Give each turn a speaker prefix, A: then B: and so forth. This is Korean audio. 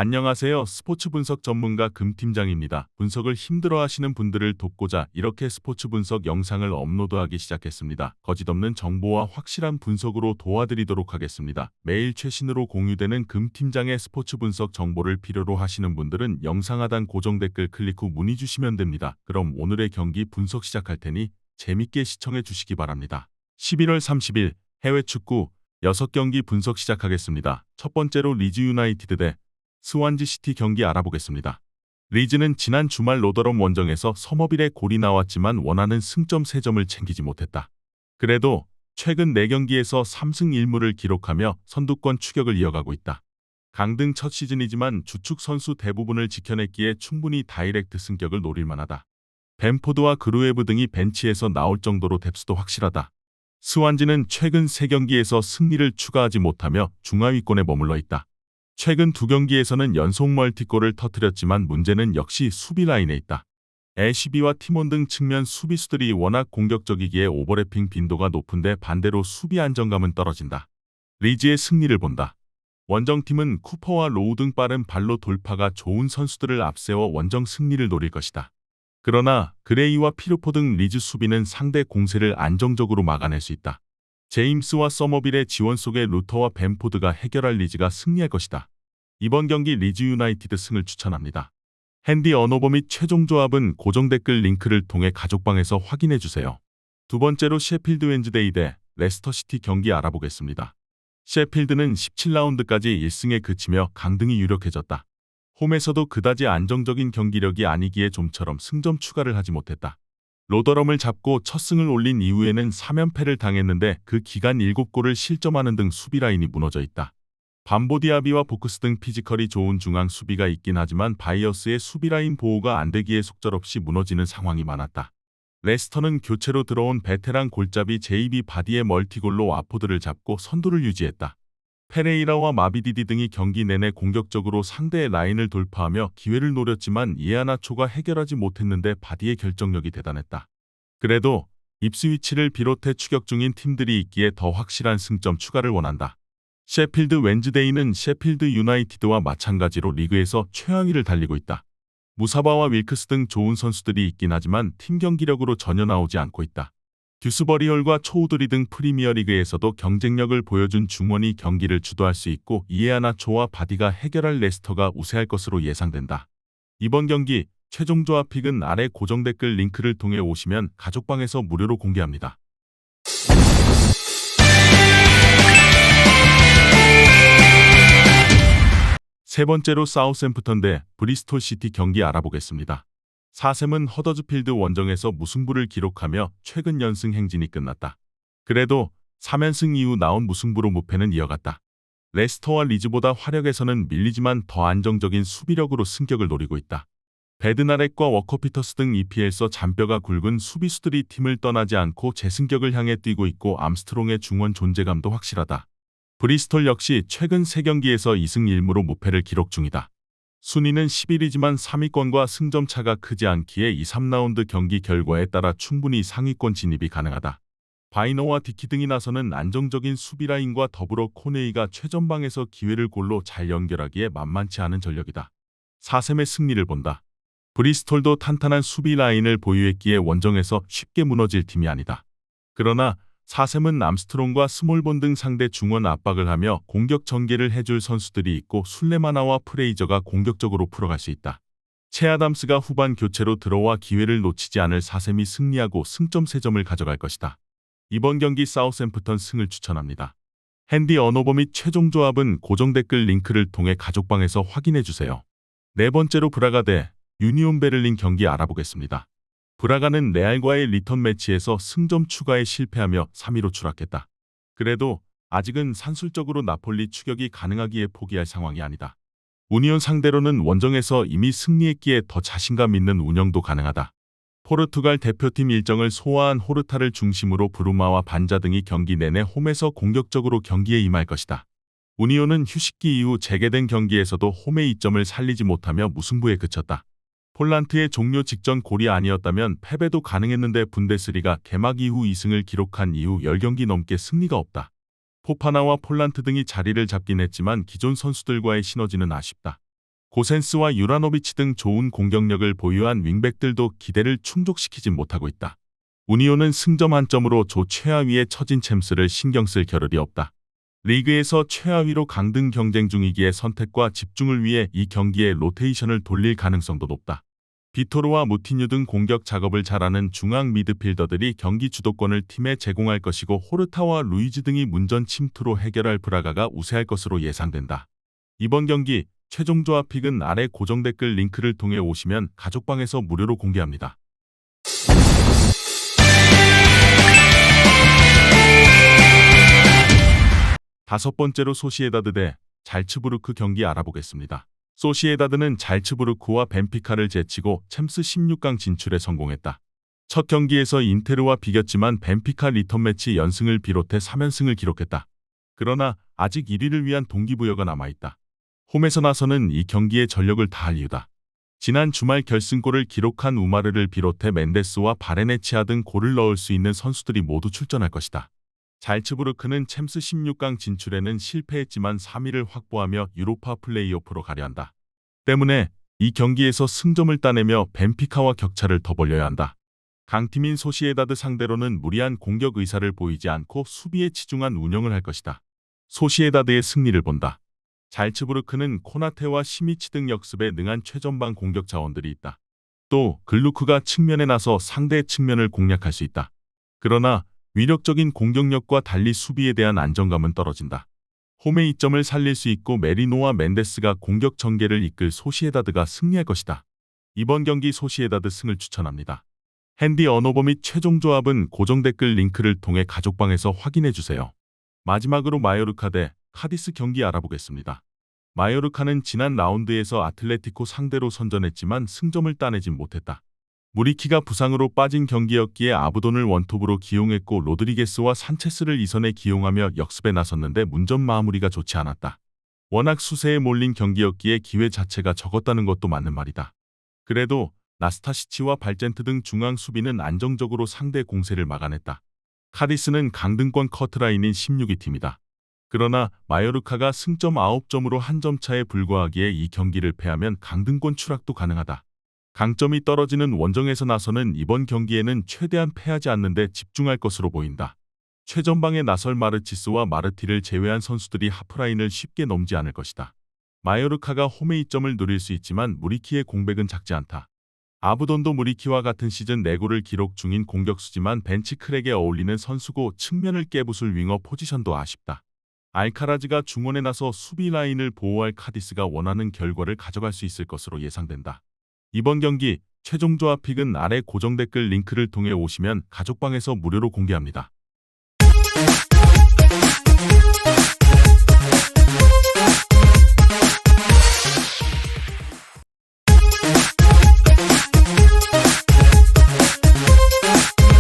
A: 안녕하세요. 스포츠 분석 전문가 금팀장입니다. 분석을 힘들어하시는 분들을 돕고자 이렇게 스포츠 분석 영상을 업로드하기 시작했습니다. 거짓없는 정보와 확실한 분석으로 도와드리도록 하겠습니다. 매일 최신으로 공유되는 금팀장의 스포츠 분석 정보를 필요로 하시는 분들은 영상 하단 고정 댓글 클릭 후 문의 주시면 됩니다. 그럼 오늘의 경기 분석 시작할 테니 재밌게 시청해 주시기 바랍니다. 11월 30일 해외 축구 6경기 분석 시작하겠습니다. 첫 번째로 리즈 유나이티드 대 스완지 시티 경기 알아보겠습니다. 리즈는 지난 주말 로더럼 원정에서 서머빌에 골이 나왔지만 원하는 승점 3점을 챙기지 못했다. 그래도 최근 4경기에서 3승 1무를 기록하며 선두권 추격을 이어가고 있다. 강등 첫 시즌이지만 주축 선수 대부분을 지켜냈기에 충분히 다이렉트 승격을 노릴 만하다. 벤포드와 그루에브 등이 벤치에서 나올 정도로 뎁스도 확실하다. 스완지는 최근 3경기에서 승리를 추가하지 못하며 중하위권에 머물러 있다. 최근 2경기에서는 연속 멀티골을 터뜨렸지만 문제는 역시 수비 라인에 있다. 애쉬비와 티몬 등 측면 수비수들이 워낙 공격적이기에 오버래핑 빈도가 높은데 반대로 수비 안정감은 떨어진다. 리즈의 승리를 본다. 원정팀은 쿠퍼와 로우 등 빠른 발로 돌파가 좋은 선수들을 앞세워 원정 승리를 노릴 것이다. 그러나 그레이와 피르포 등 리즈 수비는 상대 공세를 안정적으로 막아낼 수 있다. 제임스와 서머빌의 지원 속에 루터와 벤포드가 해결할 리즈가 승리할 것이다. 이번 경기 리즈 유나이티드 승을 추천합니다. 핸디 언어버 및 최종 조합은 고정 댓글 링크를 통해 가족방에서 확인해주세요. 두 번째로 셰필드 웬즈데이 대 레스터시티 경기 알아보겠습니다. 셰필드는 17라운드까지 1승에 그치며 강등이 유력해졌다. 홈에서도 그다지 안정적인 경기력이 아니기에 좀처럼 승점 추가를 하지 못했다. 로더럼을 잡고 첫 승을 올린 이후에는 3연패를 당했는데 그 기간 7골을 실점하는 등 수비 라인이 무너져 있다. 밤보디아비와 보크스 등 피지컬이 좋은 중앙 수비가 있긴 하지만 바이어스의 수비 라인 보호가 안 되기에 속절없이 무너지는 상황이 많았다. 레스터는 교체로 들어온 베테랑 골잡이 JB 바디의 멀티골로 와포드를 잡고 선두를 유지했다. 페레이라와 마비디디 등이 경기 내내 공격적으로 상대의 라인을 돌파하며 기회를 노렸지만 이에아나초가 해결하지 못했는데 바디의 결정력이 대단했다. 그래도 입스위치를 비롯해 추격 중인 팀들이 있기에 더 확실한 승점 추가를 원한다. 셰필드 웬즈데이는 셰필드 유나이티드와 마찬가지로 리그에서 최하위를 달리고 있다. 무사바와 윌크스 등 좋은 선수들이 있긴 하지만 팀 경기력으로 전혀 나오지 않고 있다. 듀스버리홀과 초우드리 등 프리미어리그에서도 경쟁력을 보여준 중원이 경기를 주도할 수 있고 이에아나초와 바디가 해결할 레스터가 우세할 것으로 예상된다. 이번 경기 최종 조합 픽은 아래 고정 댓글 링크를 통해 오시면 가족방에서 무료로 공개합니다. 세 번째로 사우샘프턴 대 브리스톨 시티 경기 알아보겠습니다. 4샘은 허더즈필드 원정에서 무승부를 기록하며 최근 연승 행진이 끝났다. 그래도 3연승 이후 나온 무승부로 무패는 이어갔다. 레스터와 리즈보다 화력에서는 밀리지만 더 안정적인 수비력으로 승격을 노리고 있다. 베드나렉과 워커 피터스 등 EPL에서 잔뼈가 굵은 수비수들이 팀을 떠나지 않고 재승격을 향해 뛰고 있고 암스트롱의 중원 존재감도 확실하다. 브리스톨 역시 최근 3경기에서 2승 1무로 무패를 기록 중이다. 순위는 11위지만 3위권과 승점 차가 크지 않기에 2, 3라운드 경기 결과에 따라 충분히 상위권 진입이 가능하다. 바이너와 디키 등이 나서는 안정적인 수비 라인과 더불어 코네이가 최전방에서 기회를 골로 잘 연결하기에 만만치 않은 전력이다. 4샘의 승리를 본다. 브리스톨도 탄탄한 수비 라인을 보유했기에 원정에서 쉽게 무너질 팀이 아니다. 그러나 4샘은 암스트롱과 스몰본 등 상대 중원 압박을 하며 공격 전개를 해줄 선수들이 있고 술레마나와 프레이저가 공격적으로 풀어갈 수 있다. 채 아담스가 후반 교체로 들어와 기회를 놓치지 않을 4샘이 승리하고 승점 3점을 가져갈 것이다. 이번 경기 사우샘프턴 승을 추천합니다. 핸디 언어버 및 최종 조합은 고정 댓글 링크를 통해 가족방에서 확인해주세요. 네 번째로 브라가 대 유니온 베를린 경기 알아보겠습니다. 브라가는 레알과의 리턴 매치에서 승점 추가에 실패하며 3위로 추락했다. 그래도 아직은 산술적으로 나폴리 추격이 가능하기에 포기할 상황이 아니다. 우니온 상대로는 원정에서 이미 승리했기에 더 자신감 있는 운영도 가능하다. 포르투갈 대표팀 일정을 소화한 호르타를 중심으로 브루마와 반자 등이 경기 내내 홈에서 공격적으로 경기에 임할 것이다. 우니온은 휴식기 이후 재개된 경기에서도 홈의 이점을 살리지 못하며 무승부에 그쳤다. 폴란트의 종료 직전 골이 아니었다면 패배도 가능했는데 분데스리가 개막 이후 2승을 기록한 이후 10경기 넘게 승리가 없다. 포파나와 폴란트 등이 자리를 잡긴 했지만 기존 선수들과의 시너지는 아쉽다. 고센스와 유라노비치 등 좋은 공격력을 보유한 윙백들도 기대를 충족시키진 못하고 있다. 우니온은 승점 한 점으로 조 최하위에 처진 챔스를 신경 쓸 겨를이 없다. 리그에서 최하위로 강등 경쟁 중이기에 선택과 집중을 위해 이 경기에 로테이션을 돌릴 가능성도 높다. 비토르와 무티뉴 등 공격 작업을 잘하는 중앙 미드필더들이 경기 주도권을 팀에 제공할 것이고 호르타와 루이즈 등이 문전 침투로 해결할 브라가가 우세할 것으로 예상된다. 이번 경기 최종 조합픽은 아래 고정 댓글 링크를 통해 오시면 가족방에서 무료로 공개합니다. 다섯 번째로 소시에다드 대 잘츠부르크 경기 알아보겠습니다. 소시에다드는 잘츠부르크와 벤피카를 제치고 챔스 16강 진출에 성공했다. 첫 경기에서 인테르와 비겼지만 벤피카 리턴 매치 연승을 비롯해 3연승을 기록했다. 그러나 아직 1위를 위한 동기부여가 남아있다. 홈에서 나서는 이 경기에 전력을 다할 이유다. 지난 주말 결승골을 기록한 우마르를 비롯해 멘데스와 바레네치아 등 골을 넣을 수 있는 선수들이 모두 출전할 것이다. 잘츠부르크는 챔스 16강 진출에는 실패했지만 3위를 확보하며 유로파 플레이오프로 가려 한다. 때문에 이 경기에서 승점을 따내며 벤피카와 격차를 더 벌려야 한다. 강팀인 소시에다드 상대로는 무리한 공격 의사를 보이지 않고 수비에 치중한 운영을 할 것이다. 소시에다드의 승리를 본다. 잘츠부르크는 코나테와 시미치 등 역습에 능한 최전방 공격 자원들이 있다. 또 글루크가 측면에 나서 상대의 측면을 공략할 수 있다. 그러나 위력적인 공격력과 달리 수비에 대한 안정감은 떨어진다. 홈의 이점을 살릴 수 있고 메리노와 멘데스가 공격 전개를 이끌 소시에다드가 승리할 것이다. 이번 경기 소시에다드 승을 추천합니다. 핸디 언어버 및 최종 조합은 고정 댓글 링크를 통해 가족방에서 확인해주세요. 마지막으로 마요르카 대 카디스 경기 알아보겠습니다. 마요르카는 지난 라운드에서 아틀레티코 상대로 선전했지만 승점을 따내진 못했다. 무리키가 부상으로 빠진 경기였기에 아브돈을 원톱으로 기용했고 로드리게스와 산체스를 2선에 기용하며 역습에 나섰는데 문전 마무리가 좋지 않았다. 워낙 수세에 몰린 경기였기에 기회 자체가 적었다는 것도 맞는 말이다. 그래도 나스타시치와 발젠트 등 중앙 수비는 안정적으로 상대 공세를 막아냈다. 카디스는 강등권 커트라인인 16위 팀이다. 그러나 마요르카가 승점 9점으로 한 점 차에 불과하기에 이 경기를 패하면 강등권 추락도 가능하다. 강점이 떨어지는 원정에서 나서는 이번 경기에는 최대한 패하지 않는 데 집중할 것으로 보인다. 최전방에 나설 마르치스와 마르티를 제외한 선수들이 하프라인을 쉽게 넘지 않을 것이다. 마요르카가 홈의 이점을 노릴 수 있지만 무리키의 공백은 작지 않다. 아브돈도 무리키와 같은 시즌 4골을 기록 중인 공격수지만 벤치 크랙에 어울리는 선수고 측면을 깨부술 윙어 포지션도 아쉽다. 알카라즈가 중원에 나서 수비 라인을 보호할 카디스가 원하는 결과를 가져갈 수 있을 것으로 예상된다. 이번 경기 최종 조합픽은 아래 고정 댓글 링크를 통해 오시면 가족방에서 무료로 공개합니다.